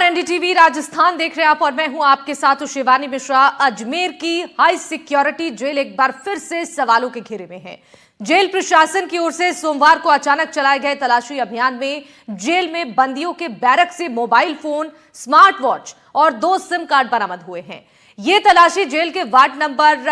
NDTV Rajasthan देख रहे हैं आप और मैं हूं आपके साथ शिवानी मिश्रा। अजमेर की हाई सिक्योरिटी जेल एक बार फिर से सवालों के घेरे में है। जेल प्रशासन की ओर से सोमवार को अचानक चलाए गए तलाशी अभियान में जेल में बंदियों के बैरक से मोबाइल फोन, स्मार्ट वॉच और 2 सिम कार्ड बरामद हुए हैं। ये तलाशी जेल के वार्ड नंबर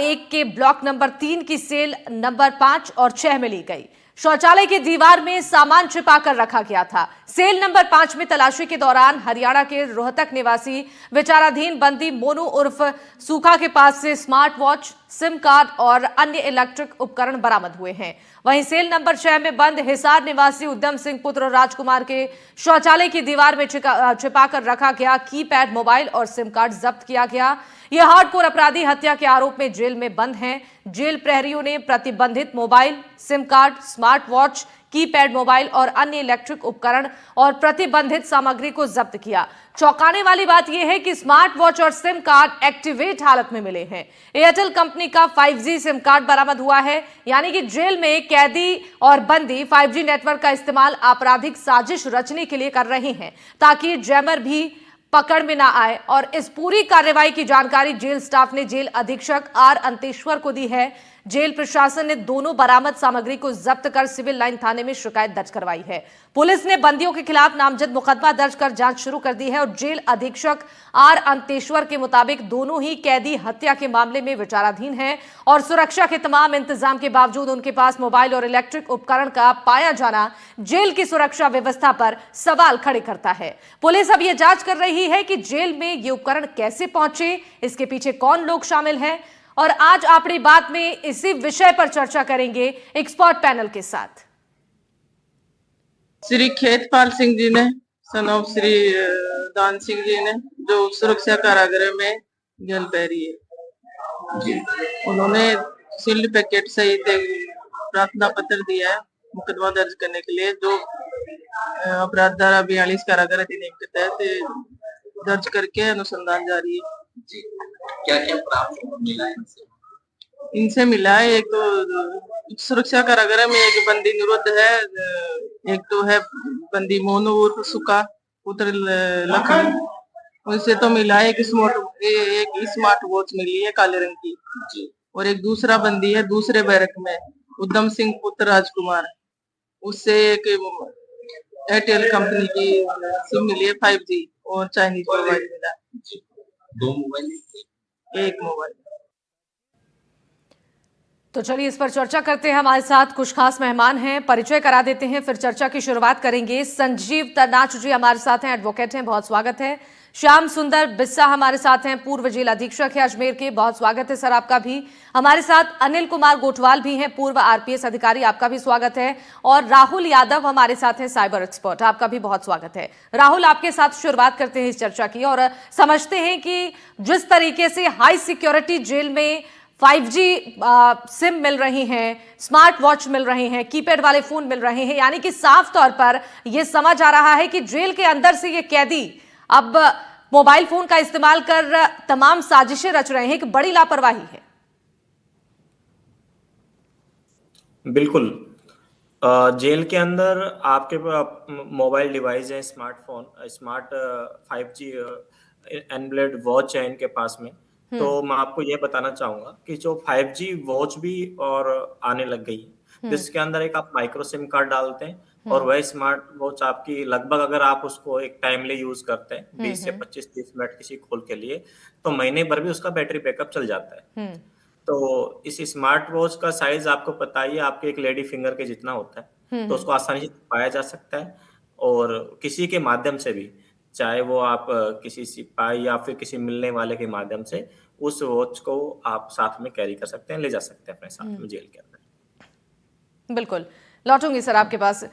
1 के ब्लॉक नंबर 3 की सेल नंबर 5 और 6 में ली गई। शौचालय की दीवार में सामान छिपा कर रखा गया था। सेल नंबर 5 में तलाशी के दौरान हरियाणा के रोहतक निवासी विचाराधीन बंदी मोनू उर्फ सूखा के पास से स्मार्ट वॉच, सिम कार्ड और अन्य इलेक्ट्रिक उपकरण बरामद हुए हैं। वहीं सेल नंबर 6 में बंद हिसार निवासी उद्यम सिंह पुत्र राजकुमार के शौचालय की दीवार में छिपा कर रखा गया कीपैड मोबाइल और सिम कार्ड जब्त किया गया। यह हार्डकोर अपराधी हत्या के आरोप में जेल में बंद हैं। जेल प्रहरियों ने प्रतिबंधित mobile, SIM card, smart watch, keypad mobile और अन्य इलेक्ट्रिक उपकरण और प्रतिबंधित सामग्री को जब्त किया। चौंकाने वाली बात यह है कि स्मार्ट वॉच और सिम कार्ड एक्टिवेट हालत में मिले हैं। एयरटेल कंपनी का 5G सिम कार्ड बरामद हुआ है, यानी कि जेल में कैदी और बंदी 5G नेटवर्क का इस्तेमाल आपराधिक साजिश रचने के लिए कर रहे हैं ताकि जैमर भी पकड़ में ना आए। और इस पूरी कार्रवाई की जानकारी जेल स्टाफ ने जेल अधीक्षक आर अंतेश्वर को दी है। जेल प्रशासन ने दोनों बरामद सामग्री को जब्त कर सिविल लाइन थाने में शिकायत दर्ज करवाई है। पुलिस ने बंदियों के खिलाफ नामजद मुकदमा दर्ज कर जांच शुरू कर दी है और जेल अधीक्षक आर अंतेश्वर के मुताबिक दोनों ही कैदी हत्या के मामले में विचाराधीन हैं और सुरक्षा के तमाम इंतजाम के बावजूद उनके पास मोबाइल और इलेक्ट्रिक उपकरण का पाया जाना जेल की सुरक्षा व्यवस्था पर सवाल खड़े करता है। पुलिस अब यह जांच कर रही है कि जेल में ये उपकरण कैसे पहुंचे, इसके पीछे कौन लोग शामिल हैं। और आज अपनी बात में इसी विषय पर चर्चा करेंगे एक्सपर्ट पैनल के साथ। श्री खेतपाल सिंह जी ने, सन ऑफ श्री दान सिंह जी ने, जो सुरक्षा कारागृह में जेल पैरी है, उन्होंने सील्ड पैकेट सहित प्रार्थना पत्र दिया है मुकदमा दर्ज करने के लिए, जो अपराध धारा 42 कारागार अधिनियम के तहत दर्ज करके अनुसंधान जारी है। जी, क्या क्या प्राप्त मिला है इनसे मिला है, एक तो सुरक्षा कारागृह में एक बंदी निरुद्ध है, एक तो है बंदी मोनू उर्फ सुका पुत्र लखन। उनसे तो मिला है एक स्मार्ट वॉच मिली है काले रंग की जी। और एक दूसरा बंदी है दूसरे बैरक में उद्यम सिंह पुत्र राजकुमार, उससे एक एयरटेल कंपनी की सिम मिली है 5G और चाइनीज मोबाइल मिला जी। 2 मोबाइल, एक मोबाइल। तो चलिए इस पर चर्चा करते हैं। हमारे साथ कुछ खास मेहमान हैं, परिचय करा देते हैं, फिर चर्चा की शुरुआत करेंगे। संजीव तरनाच जी हमारे साथ हैं, एडवोकेट हैं, बहुत स्वागत है। श्याम सुंदर बिस्सा हमारे साथ हैं, पूर्व जेल अधीक्षक है अजमेर के, बहुत स्वागत है सर आपका भी। हमारे साथ अनिल कुमार गोठवाल भी हैं, पूर्व आरपीएस अधिकारी, आपका भी स्वागत है। और राहुल यादव हमारे साथ हैं, साइबर एक्सपर्ट, आपका भी बहुत स्वागत है। राहुल, आपके साथ शुरुआत करते हैं इस चर्चा की और समझते हैं कि जिस तरीके से हाई सिक्योरिटी जेल में 5G सिम मिल रही हैं, स्मार्ट वॉच मिल रही हैं, कीपैड वाले फोन मिल रहे हैं, यानी कि साफ तौर पर यह समझ आ रहा है कि जेल के अंदर से ये कैदी अब मोबाइल फोन का इस्तेमाल कर तमाम साजिशें रच रहे हैं। एक बड़ी लापरवाही है। बिल्कुल, जेल के अंदर आपके मोबाइल डिवाइस है, स्मार्टफोन, स्मार्ट 5G एनब्लेड वॉच है इनके पास में। तो मैं आपको ये बताना चाहूंगा कि जो 5G वॉच भी और आने लग गई है, जिसके अंदर एक आप माइक्रो सिम कार्ड डालते हैं और वह स्मार्ट वॉच आपकी लगभग, अगर आप उसको एक टाइमली यूज करते हैं 20 से 25-30 मिनट किसी खोल के लिए, तो महीने भर भी उसका बैटरी बैकअप चल जाता है। तो इस स्मार्ट वॉच का साइज आपको पता ही है, आपके एक लेडी फिंगर के जितना होता है, तो उसको आसानी से पाया जा सकता है। और किसी के माध्यम से भी, चाहे वो आप किसी सिपाही या फिर किसी मिलने वाले के माध्यम से, उस वॉच को आप साथ में कैरी कर सकते हैं, ले जा सकते हैं अपने साथ में जेल के अंदर। बिल्कुल, लौटूंगी सर आपके पास।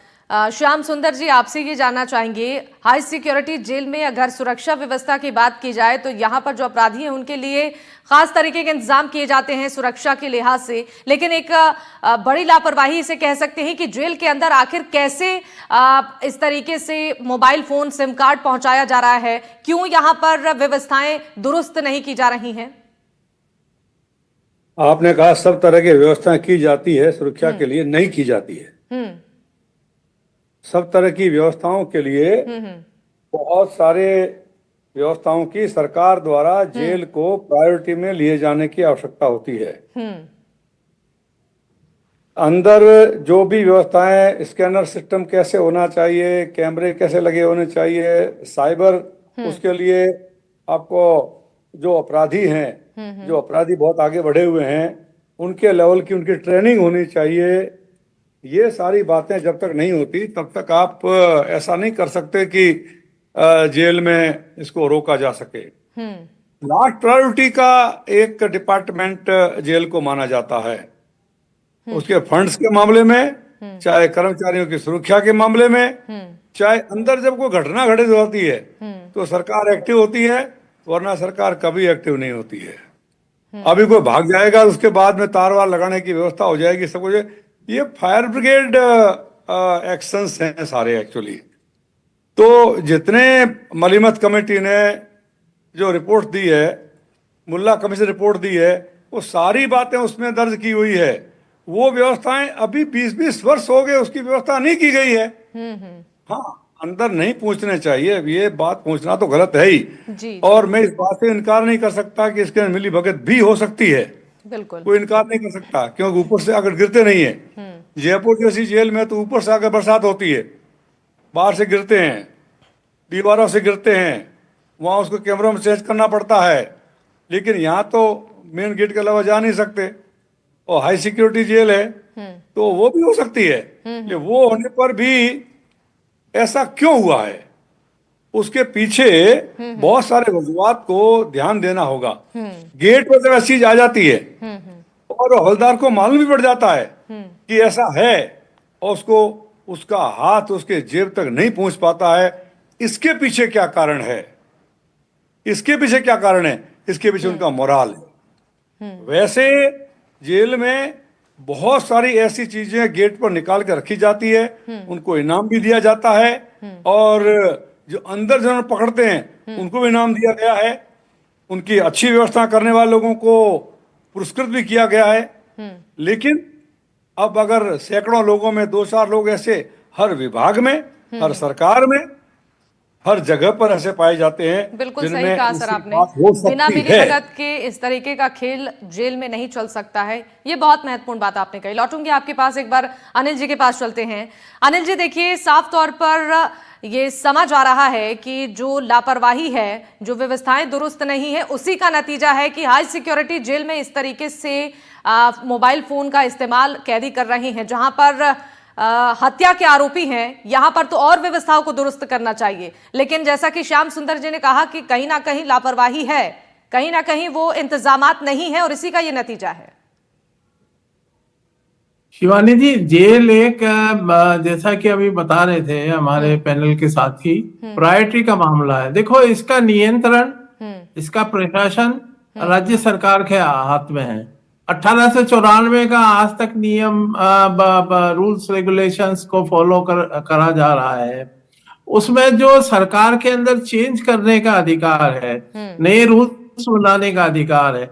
श्याम सुंदर जी, आपसे ये जानना चाहेंगे, हाई सिक्योरिटी जेल में अगर सुरक्षा व्यवस्था की बात की जाए तो यहाँ पर जो अपराधी हैं उनके लिए खास तरीके के इंतजाम किए जाते हैं सुरक्षा के लिहाज से, लेकिन एक बड़ी लापरवाही इसे कह सकते हैं कि जेल के अंदर आखिर कैसे इस तरीके से मोबाइल फोन, सिम कार्ड पहुंचाया जा रहा है? क्यों यहाँ पर व्यवस्थाएं दुरुस्त नहीं की जा रही हैं? आपने कहा सब तरह की व्यवस्थाएं की जाती है, सुरक्षा के लिए नहीं की जाती है। सब तरह की व्यवस्थाओं के लिए बहुत सारे व्यवस्थाओं की सरकार द्वारा जेल को प्रायोरिटी में लिए जाने की आवश्यकता होती है। अंदर जो भी व्यवस्थाएं, स्कैनर सिस्टम कैसे होना चाहिए, कैमरे कैसे लगे होने चाहिए, साइबर, उसके लिए आपको जो अपराधी हैं, जो अपराधी बहुत आगे बढ़े हुए हैं, उनके लेवल की उनकी ट्रेनिंग होनी चाहिए। ये सारी बातें जब तक नहीं होती तब तक आप ऐसा नहीं कर सकते कि जेल में इसको रोका जा सके। लास्ट प्रायोरिटी का एक डिपार्टमेंट जेल को माना जाता है, उसके फंड्स के मामले में, चाहे कर्मचारियों की सुरक्षा के मामले में, चाहे अंदर जब कोई घटना घटित होती है तो सरकार एक्टिव होती है, वरना सरकार कभी एक्टिव नहीं होती है। अभी कोई भाग जाएगा, उसके बाद में तार वार लगाने की व्यवस्था हो जाएगी, सब कुछ। ये फायर ब्रिगेड एक्शंस हैं सारे एक्चुअली। तो जितने मलीमत कमेटी ने जो रिपोर्ट दी है, मुल्ला कमीशन रिपोर्ट दी है, वो सारी बातें उसमें दर्ज की हुई है। वो व्यवस्थाएं अभी 20-20 वर्ष हो गए, उसकी व्यवस्था नहीं की गई है। हाँ, अंदर नहीं पहुंचने चाहिए, ये बात पहुंचना तो गलत है ही जी, और मैं इस बात से इनकार नहीं कर सकता कि इसके अंदर मिली भगत भी हो सकती है, बिल्कुल। कोई इनकार नहीं कर सकता, क्योंकि ऊपर से अगर गिरते नहीं है। जयपुर जैसी जेल में तो ऊपर से आकर बरसात होती है, बाहर से गिरते हैं, दीवारों से गिरते हैं, वहां उसको कैमरों में चेंज करना पड़ता है। लेकिन यहाँ तो मेन गेट के अलावा जा नहीं सकते और हाई सिक्योरिटी जेल है, तो वो भी हो सकती है। लेकिन वो होने पर भी ऐसा क्यों हुआ है, उसके पीछे बहुत सारे वजूहात को ध्यान देना होगा। गेट पर जब ऐसी चीज आ जाती है और हवलदार को मालूम भी पड़ जाता है कि ऐसा है और उसको उसका हाथ उसके जेब तक नहीं पहुंच पाता है, इसके पीछे क्या कारण है? इसके पीछे क्या कारण है? इसके पीछे उनका मोराल है। वैसे जेल में बहुत सारी ऐसी चीजें गेट पर निकाल कर रखी जाती है, उनको इनाम भी दिया जाता है और जो अंदर जिन्होंने पकड़ते हैं उनको भी इनाम दिया गया है। उनकी अच्छी व्यवस्था करने वाले लोगों को पुरस्कृत भी किया गया है। लेकिन अब अगर सैकड़ों लोगों में 2-4 लोग ऐसे हर विभाग में, हर सरकार में, हर जगह पर ऐसे पाए जाते हैं, बिल्कुल सही जिनमें कहा सर ऐसी आपने। बात हो बिना सकती मिली है। भगत के इस तरीके का खेल जेल में नहीं चल सकता है। ये बहुत महत्वपूर्ण बात आपने कही। लौटूंगी आपके पास, एक बार अनिल जी के पास चलते हैं। अनिल जी, देखिए, साफ तौर पर ये समझ आ रहा है कि जो लापरवाही है, जो व्यवस्थाएं दुरुस्त नहीं है, उसी का नतीजा है कि हाई सिक्योरिटी जेल में इस तरीके से मोबाइल फोन का इस्तेमाल कैदी कर रहे हैं। जहां पर हत्या के आरोपी हैं, यहां पर तो और व्यवस्थाओं को दुरुस्त करना चाहिए। लेकिन जैसा कि श्याम सुंदर जी ने कहा कि कहीं ना कहीं लापरवाही है, कहीं ना कहीं वो इंतजामात नहीं है और इसी का ये नतीजा है। शिवानी जी, जेल एक जैसा कि अभी बता रहे थे हमारे पैनल के साथी, प्रायोरिटी का मामला है। देखो, इसका नियंत्रण, इसका प्रशासन राज्य सरकार के हाथ में है। 1894 का आज तक नियम, रूल्स रेगुलेशंस को फॉलो करा जा रहा है। उसमें जो सरकार के अंदर चेंज करने का अधिकार है, नए रूल्स बनाने का अधिकार है,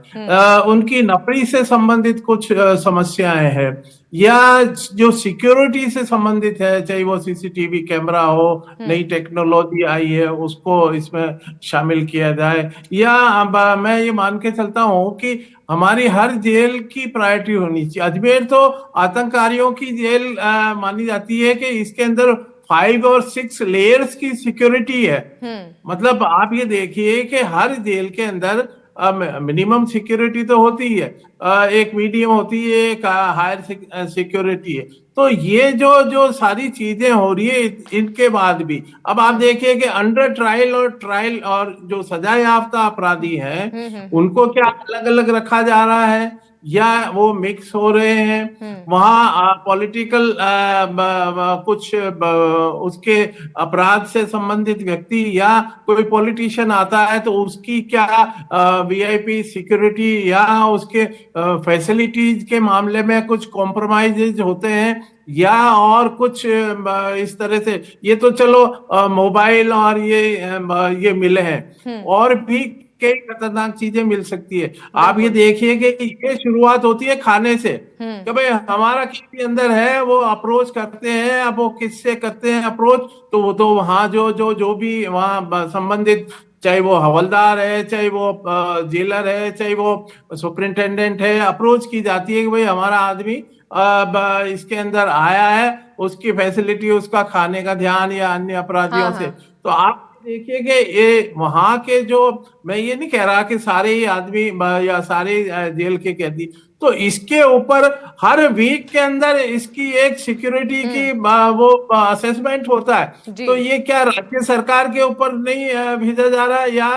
उनकी नौकरी से संबंधित कुछ समस्याएं हैं या जो सिक्योरिटी से संबंधित है, चाहे वो सीसीटीवी कैमरा हो, नई टेक्नोलॉजी आई है उसको इसमें शामिल किया जाए, या मैं ये मान के चलता हूं कि हमारी हर जेल की प्रायोरिटी होनी चाहिए। अजमेर तो आतंककारियों की जेल मानी जाती है कि इसके अंदर 5 और 6 लेयर्स की सिक्योरिटी है। मतलब आप ये देखिए कि हर जेल के अंदर मिनिमम सिक्योरिटी तो होती है, एक मीडियम होती है, एक हायर सिक्योरिटी है। तो ये जो सारी चीजें हो रही है, इनके बाद भी अब आप देखिए कि अंडर ट्रायल और जो सजा याफ्ता अपराधी हैं उनको क्या अलग अलग रखा जा रहा है या वो मिक्स हो रहे हैं? वहां पॉलिटिकल कुछ उसके अपराध से संबंधित व्यक्ति या कोई पॉलिटिशियन आता है तो उसकी क्या वीआईपी सिक्योरिटी या उसके फैसिलिटीज के मामले में कुछ कॉम्प्रोमाइजेज होते हैं या और कुछ इस तरह से। ये तो चलो मोबाइल और ये मिले हैं, और भी कई खतरनाक चीजें मिल सकती है। आप ये देखिए कि ये शुरुआत होती है खाने से, कि भाई हमारा किसी अंदर है, वो अप्रोच करते हैं। अब वो किससे करते हैं अप्रोच, तो वो तो वहाँ जो भी वहाँ संबंधित, चाहे वो हवलदार है, चाहे वो जेलर है, चाहे वो सुपरिंटेंडेंट है, अप्रोच की जाती है कि भाई हमारा आदमी इसके अंदर आया है, उसकी फैसिलिटी, उसका खाने का ध्यान, या अन्य अपराधियों हाँ से। हाँ तो आप देखिए कि ये वहां के जो, मैं ये नहीं कह रहा कि सारे ही आदमी या सारे जेल के कैदी, तो इसके ऊपर हर वीक के अंदर इसकी एक सिक्योरिटी की वो असेसमेंट होता है। जी तो ये क्या राज्य सरकार के ऊपर नहीं भेजा जा रहा है, या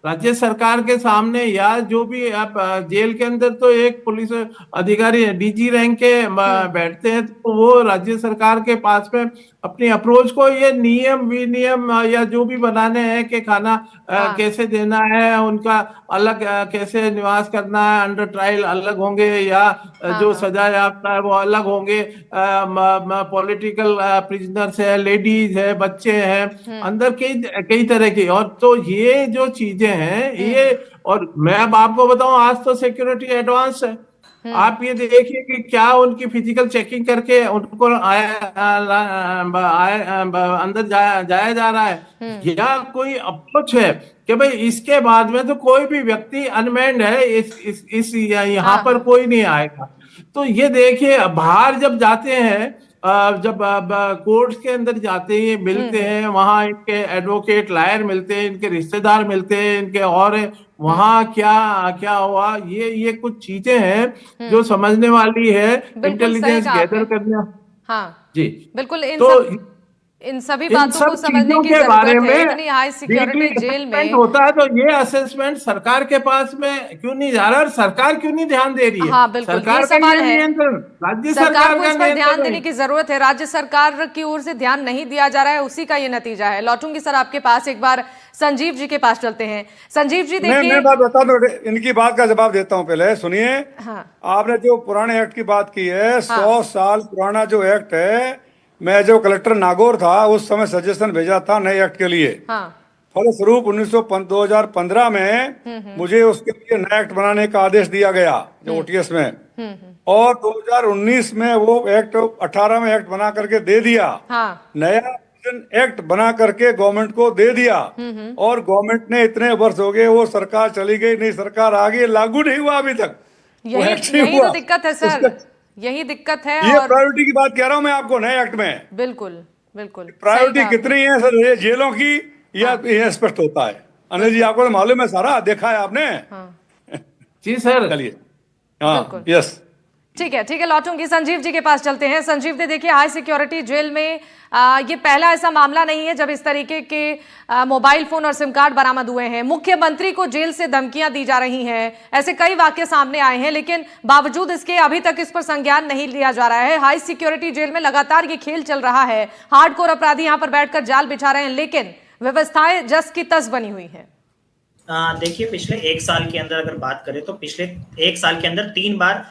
राज्य सरकार के सामने, या जो भी आप जेल के अंदर तो एक पुलिस अधिकारी डीजी रैंक के बैठते हैं, तो वो राज्य सरकार के पास में अपनी अप्रोच को ये नियम विनियम या जो भी बनाने हैं कि खाना हाँ कैसे देना है, उनका अलग कैसे निवास करना है, अंडर ट्रायल अलग होंगे, या हाँ जो हाँ सजा याफ्ता है वो अलग होंगे, पॉलिटिकल प्रिजनर्स है, लेडीज है, बच्चे हैं अंदर, कई कई तरह की। और तो ये जो चीजें हैं ये, और मैं अब आपको बताऊं, आज तो सिक्योरिटी एडवांस है। आप ये देखिए कि क्या उनकी फिजिकल चेकिंग करके उनको अंदर जाया जा रहा है, या कोई अप्रोच है कि भाई इसके बाद में तो कोई भी व्यक्ति अनमैन्ड है, इस यहाँ हाँ पर हाँ कोई नहीं आएगा। तो ये देखिए, बाहर जब जाते हैं, जब कोर्ट्स के अंदर जाते हैं, मिलते हैं, वहां इनके एडवोकेट लायर मिलते हैं, इनके रिश्तेदार मिलते हैं, इनके और वहां क्या क्या हुआ, ये कुछ चीजें हैं जो समझने वाली है, बिल्कुल सही इंटेलिजेंस कहा गैदर आपने। करना। हाँ जी। बिल्कुल, तो इन सभी इन बातों को सब समझने चीजों की के बारे जरूरत है। में इतनी high weekly security jail assessment में। होता है, तो ये असेसमेंट सरकार के पास में क्यों नहीं जा रहा, और सरकार क्यों नहीं ध्यान दे रही है? हाँ बिल्कुल, ये सरकार का सवाल ये है। नियंत्रण, राज्य सरकार सरकार को का इस पर ध्यान नियंत्रण देने है। की जरूरत है। राज्य सरकार की ओर से ध्यान नहीं दिया जा रहा है, उसी का ये नतीजा है। लौटूंगी सर आपके पास, एक बार संजीव जी के पास चलते हैं। संजीव जी मैं देखिए। बात बता दूं, इनकी बात का जवाब देता हूं। पहले सुनिए, हाँ आपने जो पुराने एक्ट की बात की है, हाँ 100 साल पुराना जो एक्ट है, मैं जो कलेक्टर नागौर था उस समय सजेशन भेजा था नए एक्ट के लिए। हाँ फलस्वरूप 2015 में मुझे उसके लिए नया एक्ट बनाने का आदेश दिया गया, जो ओटीएस में। और 2019 में वो एक्ट, 18 में एक्ट बना करके दे दिया। हाँ नया एक्ट बना करके गवर्नमेंट को दे दिया। और गवर्नमेंट ने, इतने वर्ष हो गए, वो सरकार चली गई, नई सरकार आ गई, लागू नहीं हुआ अभी तक, वो यही एक्ट नहीं यही हुआ तो दिक्कत है सर, उसका। यही दिक्कत है। ये और प्रायोरिटी की बात कह रहा हूं मैं आपको, नए एक्ट में बिल्कुल बिल्कुल सही प्रायोरिटी कहा आपने। कितनी है सर, ये जेलों की, या हाँ ये स्पष्ट होता है? अनिल जी, बिल्कुल। आपको तो मालूम है, सारा देखा है आपने। हाँ जी सर। चलिए, हाँ, बिल्कुल यस। ठीक है, लौटूंगी। संजीव जी के पास चलते हैं। संजीव जी देखिए, हाई सिक्योरिटी जेल में ये पहला ऐसा मामला नहीं है जब इस तरीके के मोबाइल फोन और सिम कार्ड बरामद हुए हैं। मुख्यमंत्री को जेल से धमकियां दी जा रही हैं, ऐसे कई वाकये सामने आए हैं, लेकिन बावजूद इसके अभी तक इस पर संज्ञान नहीं लिया जा रहा है। हाई सिक्योरिटी जेल में लगातार ये खेल चल रहा है, हार्डकोर अपराधी यहां पर बैठकर जाल बिछा रहे हैं, लेकिन व्यवस्थाएं जस की तस बनी हुई है। देखिए, पिछले 1 साल के अंदर अगर बात करें तो पिछले 1 साल के अंदर 3 बार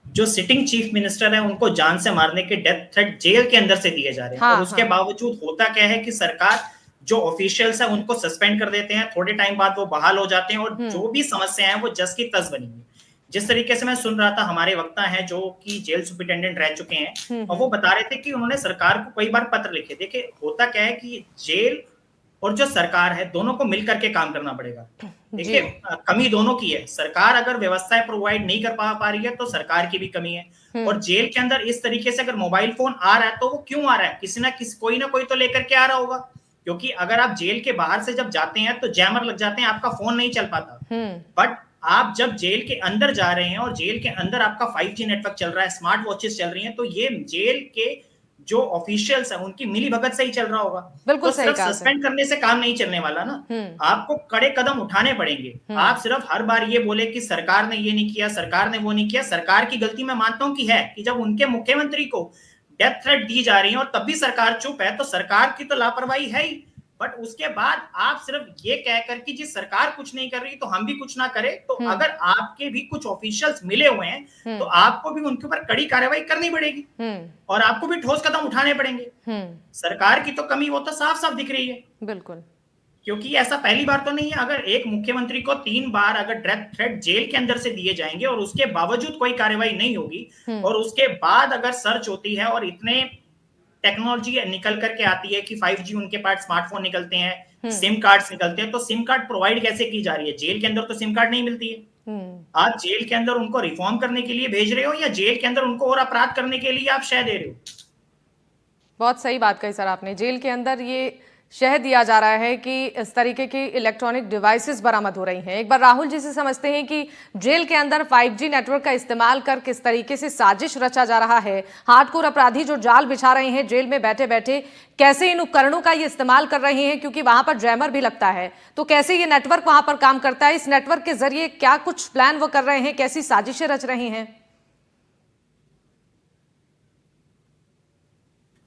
जो सिटिंग चीफ मिनिस्टर है उनको जान से मारने के डेथ थ्रेट जेल के अंदर से दिए जा रहे हैं। हाँ, और उसके बावजूद होता क्या है कि सरकार जो ऑफिशियल्स है उनको सस्पेंड कर देते हैं, थोड़े टाइम बाद वो बहाल हो जाते हैं, और जो भी समस्याएं हैं वो जस की तस बनी हुई। जिस तरीके से मैं सुन रहा था, हमारे वक्ता हैं जो कि जेल सुपरिटेंडेंट रह चुके हैं, और वो बता रहे थे कि उन्होंने सरकार को कई बार पत्र लिखे। देखिए, होता क्या है कि जेल और जो सरकार है दोनों को मिलकर के काम करना पड़ेगा। देखिए, कमी दोनों की है। सरकार अगर व्यवस्थाएं प्रोवाइड नहीं कर पा रही है तो सरकार की भी कमी है। और जेल के अंदर इस तरीके से अगर मोबाइल फोन आ रहा है तो वो क्यों आ रहा है? कोई ना कोई तो लेकर के आ रहा होगा, क्योंकि अगर आप जेल के बाहर से जब जाते हैं तो जैमर लग जाते हैं, आपका फोन नहीं चल पाता। बट आप जब जेल के अंदर जा रहे हैं और जेल के अंदर आपका 5G नेटवर्क चल रहा है, स्मार्ट वॉचेस चल रही हैं, तो ये जेल के जो ऑफिशियल्स है उनकी मिली भगत से ही चल रहा होगा। बिल्कुल तो सही सिर्फ कहा सस्पेंड करने से काम नहीं चलने वाला ना, आपको कड़े कदम उठाने पड़ेंगे। आप सिर्फ हर बार ये बोले कि सरकार ने ये नहीं किया, सरकार ने वो नहीं किया। सरकार की गलती मैं मानता हूं कि है कि जब उनके मुख्यमंत्री को डेथ थ्रेट दी जा रही है और तब भी सरकार चुप है, तो सरकार की तो लापरवाही है ही। बट उसके बाद आप सिर्फ ये कहकर कि जी सरकार कुछ नहीं कर रही तो हम भी कुछ ना करें, तो अगर आपके भी कुछ ऑफिशियल्स मिले हुए हैं तो आपको भी उनके ऊपर कड़ी कार्रवाई करनी पड़ेगी और आपको भी ठोस कदम उठाने पड़ेंगे। सरकार की तो कमी वो तो साफ साफ दिख रही है। बिल्कुल क्योंकि ऐसा पहली बार तो नहीं है। अगर एक मुख्यमंत्री को 3 बार अगर डेथ थ्रेट जेल के अंदर से दिए जाएंगे और उसके बावजूद कोई कार्रवाई नहीं होगी, और उसके बाद अगर सर्च होती है और इतने टेक्नोलॉजी निकल करके आती है कि 5G उनके पास स्मार्टफोन निकलते हैं, सिम कार्ड्स निकलते हैं, तो सिम कार्ड प्रोवाइड कैसे की जा रही है? जेल के अंदर तो सिम कार्ड नहीं मिलती है। आप जेल के अंदर उनको रिफॉर्म करने के लिए भेज रहे हो या जेल के अंदर उनको और अपराध करने के लिए आप शह दे रहे हो? बहुत सही बात कही सर आपने। जेल के अंदर ये शह दिया जा रहा है कि इस तरीके की इलेक्ट्रॉनिक डिवाइसेस बरामद हो रही हैं। एक बार राहुल जी से समझते हैं कि जेल के अंदर 5G नेटवर्क का इस्तेमाल कर किस तरीके से साजिश रचा जा रहा है। हार्डकोर अपराधी जो जाल बिछा रहे हैं जेल में बैठे बैठे, कैसे इन उपकरणों का ये इस्तेमाल कर रहे हैं, क्योंकि वहां पर जैमर भी लगता है, तो कैसे ये नेटवर्क वहां पर काम करता है, इस नेटवर्क के जरिए क्या कुछ प्लान वो कर रहे हैं, कैसी साजिशें रच रहे हैं?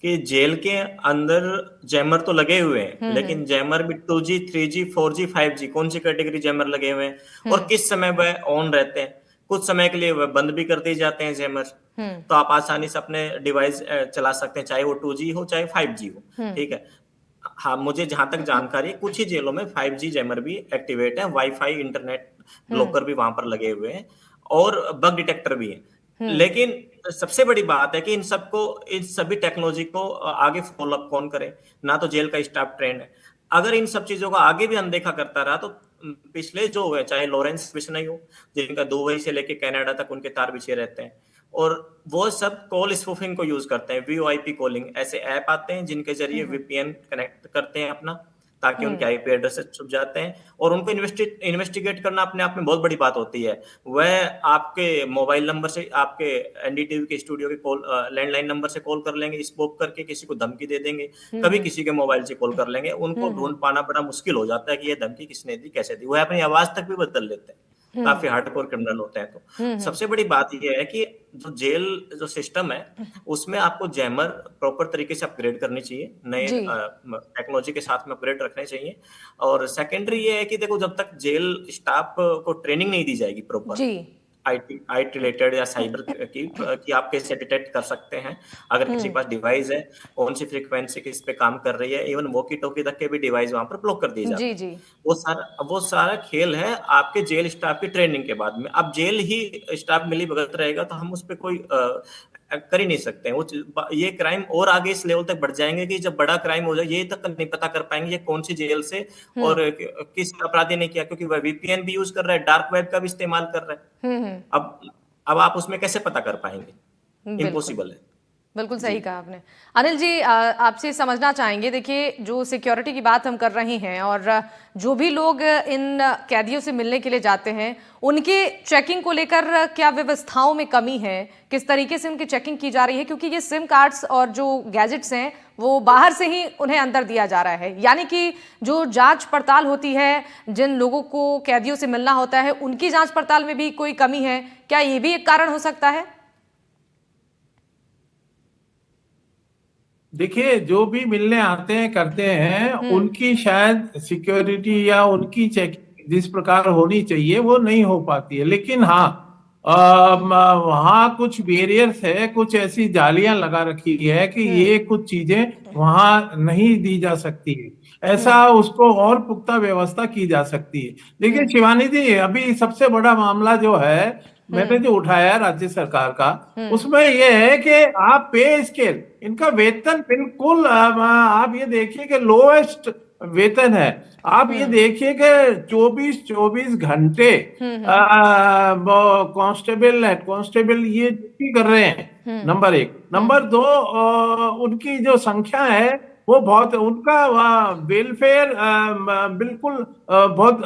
कि जेल के अंदर जैमर तो लगे हुए हैं, लेकिन जैमर भी 2G 3G 4G 5G कौन सी कैटेगरी जैमर लगे हुए हैं और किस समय वह ऑन रहते हैं। कुछ समय के लिए वह बंद भी कर दिए जाते हैं जैमर, तो आप आसानी से अपने डिवाइस चला सकते हैं, चाहे वो 2G हो चाहे 5G हो। ठीक है। हाँ, मुझे जहां तक जानकारी है कुछ ही जेलों में 5G जैमर भी एक्टिवेट है, वाईफाई इंटरनेट ब्लॉकर भी वहां पर लगे हुए हैं और बग डिटेक्टर भी है। लेकिन सबसे बड़ी बात है कि इन सभी टेक्नोलॉजी को आगे फॉलो अप कौन करे? ना तो जेल का स्टाफ ट्रेंड है। अगर इन सब चीजों को आगे भी अनदेखा करता रहा तो पिछले जो है, चाहे लॉरेंस बिश्नोई हो जिनका दुबई से लेके कनाडा तक उनके तार बिछे रहते हैं, और वो सब कॉल स्पूफिंग को यूज करते हैं। VoIP कॉलिंग ऐसे ऐप आते हैं जिनके जरिए VPN कनेक्ट करते हैं अपना, ताकि उनके IP एड्रेस छुप जाते हैं, और उनको इन्वेस्टिगेट करना अपने आप में बहुत बड़ी बात होती है। वह आपके मोबाइल नंबर से, आपके NDTV के स्टूडियो के कॉल लैंडलाइन नंबर से कॉल कर लेंगे, स्पोक करके किसी को धमकी दे देंगे, कभी किसी के मोबाइल से कॉल कर लेंगे। उनको ढूंढ पाना बड़ा मुश्किल हो जाता है कि ये धमकी किसने दी, कैसे दी। वह अपनी आवाज तक भी बदल लेते हैं, काफी हार्डकोर क्रिमिनल होते हैं। तो सबसे बड़ी बात यह है कि जो जेल जो सिस्टम है उसमें आपको जैमर प्रॉपर तरीके से अपग्रेड करनी चाहिए, नए टेक्नोलॉजी के साथ में अपग्रेड रखने चाहिए। और सेकेंडरी ये है कि देखो, जब तक जेल स्टाफ को ट्रेनिंग नहीं दी जाएगी प्रॉपर IT रिलेटेड या साइबर की कि आप कैसे डिटेक्ट कर सकते हैं अगर किसी के पास डिवाइस है, कौन सी फ्रीक्वेंसी किस पे काम कर रही है, इवन वॉकी टॉकी तक के भी डिवाइस वहां पर ब्लॉक कर दिए जाते हैं। वो सारा खेल है आपके जेल स्टाफ की ट्रेनिंग के बाद में। अब जेल ही स्टाफ मिली भगत रहेगा तो हम उस पर कोई कर ही नहीं सकते हैं। ये क्राइम और आगे इस लेवल तक बढ़ जाएंगे कि जब बड़ा क्राइम हो जाए ये तक नहीं पता कर पाएंगे ये कौन सी जेल से और किस अपराधी ने किया, क्योंकि वह VPN भी यूज कर रहा है, डार्क वेब का भी इस्तेमाल कर रहा है। अब आप उसमें कैसे पता कर पाएंगे? इम्पॉसिबल है। बिल्कुल सही कहा आपने। अनिल जी, आपसे समझना चाहेंगे, देखिए जो सिक्योरिटी की बात हम कर रहे हैं और जो भी लोग इन कैदियों से मिलने के लिए जाते हैं उनकी चेकिंग को लेकर क्या व्यवस्थाओं में कमी है, किस तरीके से उनकी चेकिंग की जा रही है? क्योंकि ये सिम कार्ड्स और जो गैजेट्स हैं वो बाहर से ही उन्हें अंदर दिया जा रहा है, यानी कि जो जांच पड़ताल होती है, जिन लोगों को कैदियों से मिलना होता है उनकी जांच पड़ताल में भी कोई कमी है क्या? ये भी एक कारण हो सकता है? देखिए, जो भी मिलने आते हैं करते हैं उनकी शायद सिक्योरिटी या उनकी चेकिंग जिस प्रकार होनी चाहिए वो नहीं हो पाती है। लेकिन हाँ, वहाँ कुछ बैरियर्स है, कुछ ऐसी जालियां लगा रखी है कि ये कुछ चीजें वहां नहीं दी जा सकती है, ऐसा उसको और पुख्ता व्यवस्था की जा सकती है। देखिए शिवानी जी, अभी सबसे बड़ा मामला जो है मैंने जो उठाया राज्य सरकार का, उसमें यह है कि आप पे स्केल, इनका वेतन बिल्कुल आप ये देखिए कि लोएस्ट वेतन है। आप ये देखिए कि 24 घंटे कांस्टेबल हेड कांस्टेबल ये ड्यूटी कर रहे हैं, नंबर 1। नंबर 2, उनकी जो संख्या है वो बहुत, उनका वेलफेयर बिल्कुल बहुत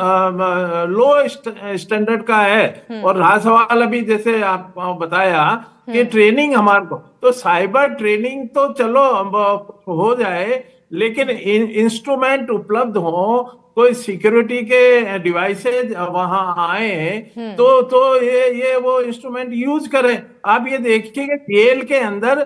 लो स्टैंडर्ड का है। और रहा सवाल अभी जैसे आप बताया कि ट्रेनिंग हमारे को, तो साइबर ट्रेनिंग तो चलो हो जाए, लेकिन इंस्ट्रूमेंट उपलब्ध हो, कोई सिक्योरिटी के डिवाइसेज वहां आए तो ये वो इंस्ट्रूमेंट यूज करें। आप ये देखिए कि जेल के अंदर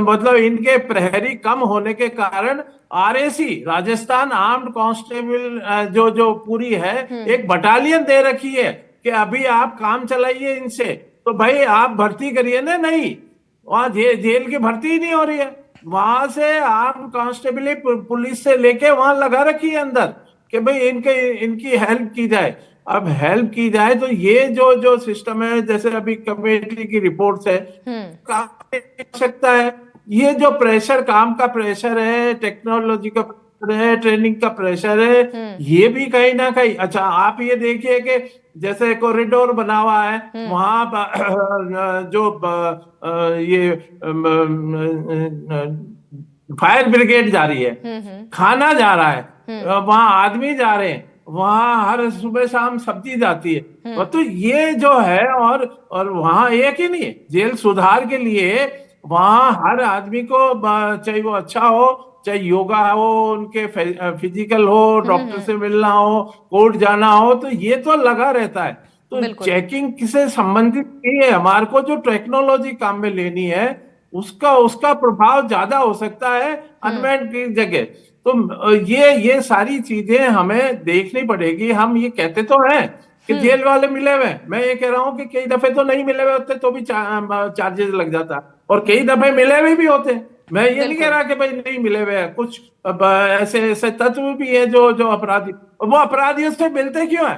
मतलब इनके प्रहरी कम होने के कारण RAC राजस्थान आर्म्ड कांस्टेबल जो पूरी है एक बटालियन दे रखी है कि अभी आप काम चलाइए इनसे। तो भाई आप भर्ती करिए ना, नहीं वहां जेल की भर्ती ही नहीं हो रही है, वहां से आर्म्ड कांस्टेबल पुलिस से लेके वहां लगा रखी है अंदर। कि भाई इनकी हेल्प की जाए। अब हेल्प की जाए तो ये जो सिस्टम है, जैसे अभी कमेटी की रिपोर्ट्स है, काफी आवश्यकता है। ये जो प्रेशर, काम का प्रेशर है, टेक्नोलॉजी का प्रेशर है, ट्रेनिंग का प्रेशर है, ये भी कहीं ना कहीं। अच्छा, आप ये देखिए कि जैसे कॉरिडोर बना हुआ है, वहां जो ये फायर ब्रिगेड जा रही है, खाना जा रहा है, वहां आदमी जा रहे हैं, वहां हर सुबह शाम सब्जी जाती है। तो ये जो है, और वहां एक ही नहीं, जेल सुधार के लिए वहां हर आदमी को, चाहे वो अच्छा हो, चाहे योगा हो, उनके फिजिकल हो, डॉक्टर से मिलना हो, कोर्ट जाना हो, तो ये तो लगा रहता है। तो बिल्कुल। चेकिंग से संबंधित नहीं है, हमारे को जो टेक्नोलॉजी काम में लेनी है उसका प्रभाव ज्यादा हो सकता है अनमेंट की जगह। तो ये सारी चीजें हमें देखनी पड़ेगी। हम ये कहते तो हैं कि जेल वाले मिले हुए, मैं ये कह रहा हूँ कि कई दफे तो नहीं मिले हुए होते तो भी चार्जेस लग जाता, और कई दफे मिले हुए भी होते। मैं ये नहीं कह रहा कि भाई नहीं मिले हुए हैं, कुछ ऐसे ऐसे तत्व भी है जो अपराधी, वो अपराधियों से मिलते क्यों है?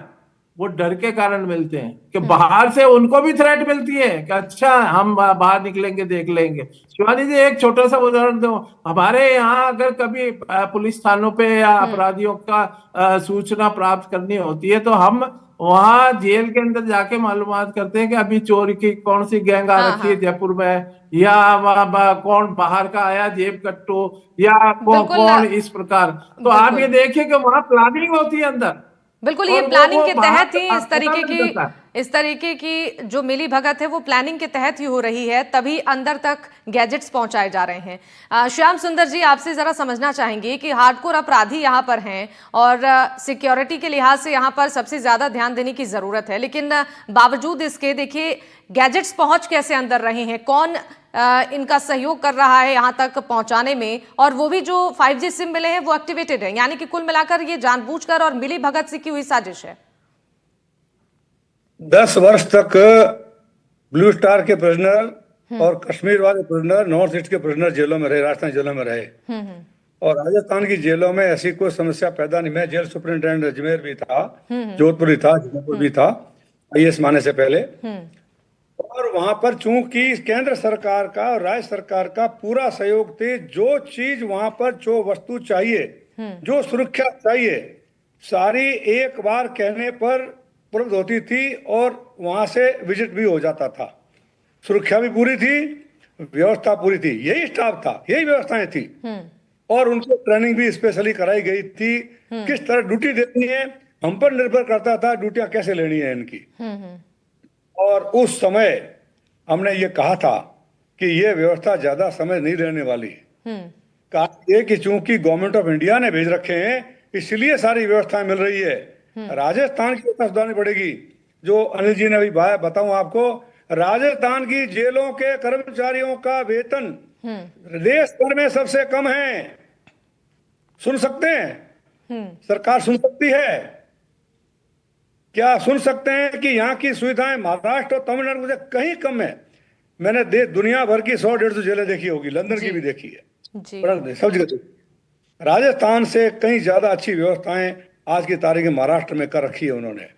वो डर के कारण मिलते हैं कि बाहर से उनको भी थ्रेट मिलती है कि अच्छा हम बाहर निकलेंगे देख लेंगे। शिवानी जी, एक छोटा सा उदाहरण दो। हमारे यहाँ अगर कभी पुलिस थानों पे या अपराधियों का सूचना प्राप्त करनी होती है तो हम वहां जेल के अंदर जाके मालूमात करते हैं कि अभी चोरी की कौन सी गैंग आ रखी है जयपुर में, या कौन बाहर का आया जेब कट्टू, या बिल्कुल कौन इस प्रकार। तो आप बिल्कुल ये देखिए कि वहां प्लानिंग होती है अंदर, बिल्कुल, ये और प्लानिंग वो के बाहर तहत ही पता नहीं चलता। इस तरीके की जो मिली भगत है वो प्लानिंग के तहत ही हो रही है, तभी अंदर तक गैजेट्स पहुंचाए जा रहे हैं। श्याम सुंदर जी, आपसे जरा समझना चाहेंगे कि हार्डकोर अपराधी यहाँ पर हैं और सिक्योरिटी के लिहाज से यहाँ पर सबसे ज्यादा ध्यान देने की जरूरत है, लेकिन बावजूद इसके देखिए गैजेट्स पहुंच कैसे अंदर रहे हैं, कौन इनका सहयोग कर रहा है यहाँ तक पहुंचाने में, और वो भी जो 5G सिम मिले हैं वो एक्टिवेटेड है, यानी कि कुल मिलाकर ये जानबूझकर और मिली भगत से की हुई साजिश है। 10 वर्ष तक ब्लू स्टार के प्रिजनर और कश्मीर वाले प्रिजनर, नॉर्थ ईस्ट के प्रिजनर जेलों में रहे, राजस्थान जेलों में रहे, और राजस्थान की जेलों में ऐसी कोई समस्या पैदा नहीं। मैं जेल सुपरिंटेंडेंट अजमेर भी था, जोधपुर भी था, जबलपुर भी था IAS माने से पहले। और वहां पर चूंकि केंद्र सरकार का और राज्य सरकार का पूरा सहयोग थे, जो चीज वहां पर, जो वस्तु चाहिए, जो सुरक्षा चाहिए, सारी एक बार कहने पर उपलब्ध होती थी, और वहां से विजिट भी हो जाता था। सुरक्षा भी पूरी थी, व्यवस्था पूरी थी, यही स्टाफ था, यही व्यवस्थाएं थी, और उनको ट्रेनिंग भी स्पेशली कराई गई थी। किस तरह ड्यूटी देनी है हम पर निर्भर करता था, ड्यूटियां कैसे लेनी है इनकी। और उस समय हमने ये कहा था कि ये व्यवस्था ज्यादा समय नहीं रहने वाली। कहा ये कि चूंकि गवर्नमेंट ऑफ इंडिया ने भेज रखे हैं इसलिए सारी व्यवस्थाएं मिल रही है। राजस्थान की व्यवस्था सुधारनी पड़ेगी। जो अनिल जी ने अभी बताऊं आपको, राजस्थान की जेलों के कर्मचारियों का वेतन देश भर में सबसे कम है। सुन सकते हैं? सरकार सुन सकती है क्या? सुन सकते हैं कि यहाँ की सुविधाएं महाराष्ट्र और तमिलनाडु से कहीं कम है। मैंने दुनिया भर की 100-150 जेलें देखी होगी, लंदन की भी देखी है, सब जगह। राजस्थान से कहीं ज्यादा अच्छी व्यवस्थाएं आज की तारीख में महाराष्ट्र में कर रखी है उन्होंने,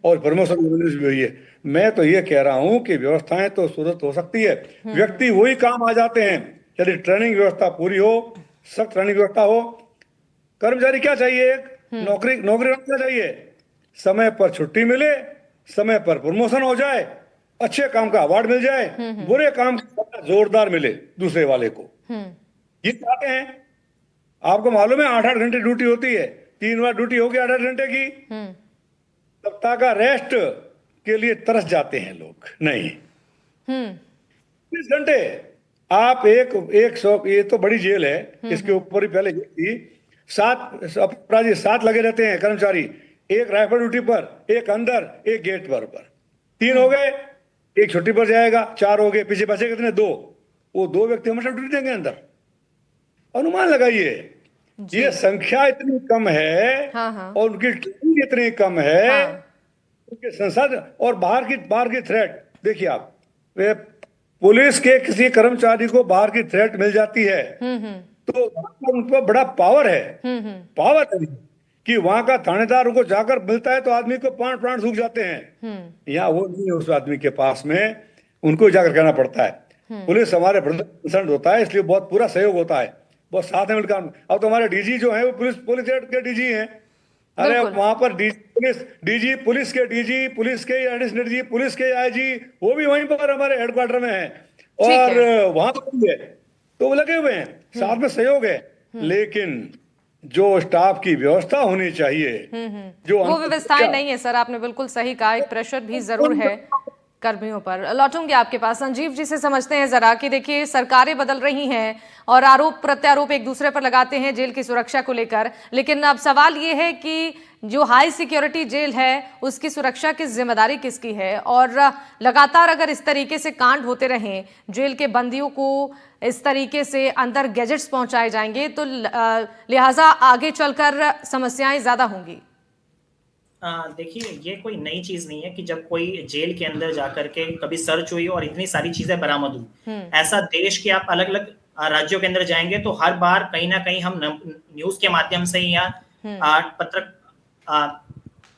और प्रमोशन भी हुई है। मैं तो ये कह रहा हूं कि व्यवस्थाएं तो सूरत हो सकती है, व्यक्ति वही काम आ जाते हैं यदि ट्रेनिंग व्यवस्था पूरी हो, सख्त ट्रेनिंग व्यवस्था हो। कर्मचारी क्या चाहिए? एक नौकरी क्या चाहिए? समय पर छुट्टी मिले, समय पर प्रमोशन हो जाए, अच्छे काम का अवार्ड मिल जाए, बुरे काम का जोरदार मिले दूसरे वाले को। ये चाहते हैं। आपको मालूम है 8-8 घंटे ड्यूटी होती है, 3 बार ड्यूटी होगी 8-8 घंटे की। सप्ताह का रेस्ट के लिए तरस जाते हैं लोग। नहीं, 20 घंटे आप ये तो बड़ी जेल है, इसके ऊपर ही पहले थी 7 अपराधी 7 लगे रहते हैं कर्मचारी, एक राइफल ड्यूटी पर, एक अंदर, एक गेट पर 3 हो गए, एक छुट्टी पर जाएगा, 4 हो गए, पीछे बचे कितने? 2। वो 2 व्यक्ति हमेशा ड्यूटी देंगे अंदर। अनुमान लगाइए, ये संख्या इतनी कम है, और उनकी ट्रेनिंग इतनी कम है, उनके संसाधन और बाहर की थ्रेट। देखिए आप, पुलिस के किसी कर्मचारी को बाहर की थ्रेट मिल जाती है तो उन पर बड़ा पावर है, पावर है। कि वहां का थानेदार उनको जाकर मिलता है तो आदमी को प्राण सूख जाते हैं। यहाँ वो नहीं है उस आदमी के पास में, उनको जाकर कहना पड़ता है। पुलिस हमारे कंसर्न होता है, इसलिए बहुत पूरा सहयोग होता है, बहुत साथ में मिलकर। अब तो हमारे डीजी जो है वो पुलिस के डीजी हैं। अरे वहां पर डीजी पुलिस के एडिशनल डीजी पुलिस के आईजी वो भी वहीं पर हमारे हेडक्वार्टर में है, और वहां पर भी है, तो वो लगे हुए हैं, साथ में सहयोग है। लेकिन जो स्टाफ की व्यवस्था होनी चाहिए, जो वो व्यवस्थाएं नहीं है सर, आपने बिल्कुल सही कहा। एक प्रेशर भी जरूर है कर्मियों पर। लौटूंगे आपके पास। संजीव जी से समझते हैं जरा कि देखिए सरकारें बदल रही हैं और आरोप प्रत्यारोप एक दूसरे पर लगाते हैं जेल की सुरक्षा को लेकर, लेकिन अब सवाल ये है कि जो हाई सिक्योरिटी जेल है उसकी सुरक्षा की जिम्मेदारी किसकी है? और लगातार अगर इस तरीके से कांड होते रहें, जेल के बंदियों को इस तरीके से अंदर गैजेट्स पहुंचाए जाएंगे, तो लिहाजा आगे चलकर समस्याएं ज्यादा होंगी। देखिए ये कोई नई चीज नहीं है कि जब कोई जेल के अंदर जाकर के कभी सर्च हुई और इतनी सारी चीजें बरामद हुई। ऐसा देश के आप अलग अलग राज्यों के अंदर जाएंगे तो हर बार कहीं ना कहीं हम न्यूज के माध्यम से या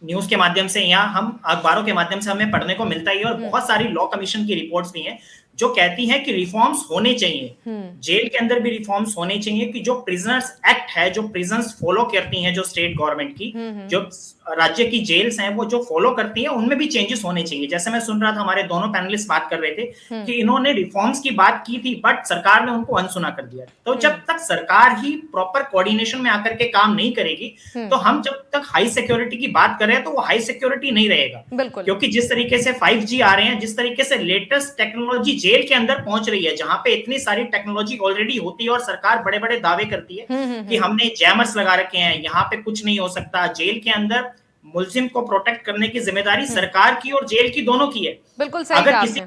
न्यूज के माध्यम से या हम अखबारों के माध्यम से हमें पढ़ने को मिलता ही है। और बहुत सारी लॉ कमीशन की रिपोर्ट्स भी हैं जो कहती हैं कि रिफॉर्म्स होने चाहिए, जेल के अंदर भी रिफॉर्म्स होने चाहिए, कि जो प्रिजनर्स एक्ट है, जो प्रिजन्स फॉलो करती हैं, जो स्टेट गवर्नमेंट की जो राज्य की जेल्स हैं वो जो फॉलो करती हैं, उनमें भी चेंजेस होने चाहिए। जैसे मैं सुन रहा था हमारे दोनों पैनलिस्ट बात कर रहे थे कि इन्होंने रिफॉर्म्स की बात की थी बट सरकार ने उनको अनसुना कर दिया। तो जब तक सरकार ही प्रॉपर कोऑर्डिनेशन में आकर के काम नहीं करेगी तो हम जब तक हाई सिक्योरिटी की बात कर रहे हैं तो वो हाई सिक्योरिटी नहीं रहेगा। क्योंकि जिस तरीके से 5G आ रहे हैं, जिस तरीके से लेटेस्ट टेक्नोलॉजी जेल के अंदर पहुंच रही है, जहां पे इतनी सारी टेक्नोलॉजी ऑलरेडी होती है और सरकार बड़े बड़े दावे करती है कि हमने जैमर्स लगा रखे हैं, यहाँ पे कुछ नहीं हो सकता। जेल के अंदर मुल्जिम को प्रोटेक्ट करने की जिम्मेदारी सरकार की और जेल की दोनों की है। बिल्कुल सही कहा आपने,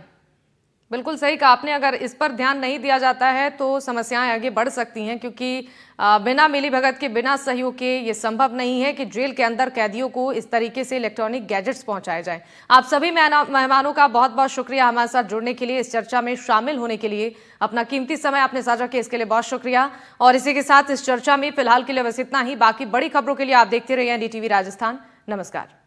बिल्कुल सही कहा आपने। अगर इस पर ध्यान नहीं दिया जाता है तो समस्याएं आगे बढ़ सकती हैं, क्योंकि बिना मिलीभगत के, बिना सहयोग के ये संभव नहीं है कि जेल के अंदर कैदियों को इस तरीके से इलेक्ट्रॉनिक गैजेट्स पहुंचाए जाएं। आप सभी मेहमानों का बहुत बहुत शुक्रिया हमारे साथ जुड़ने के लिए, इस चर्चा में शामिल होने के लिए। अपना कीमती समय आपने साझा किया, इसके लिए बहुत शुक्रिया। और इसी के साथ इस चर्चा में फिलहाल के लिए बस इतना ही। बाकी बड़ी खबरों के लिए आप देखते रहिए NDTV राजस्थान। नमस्कार।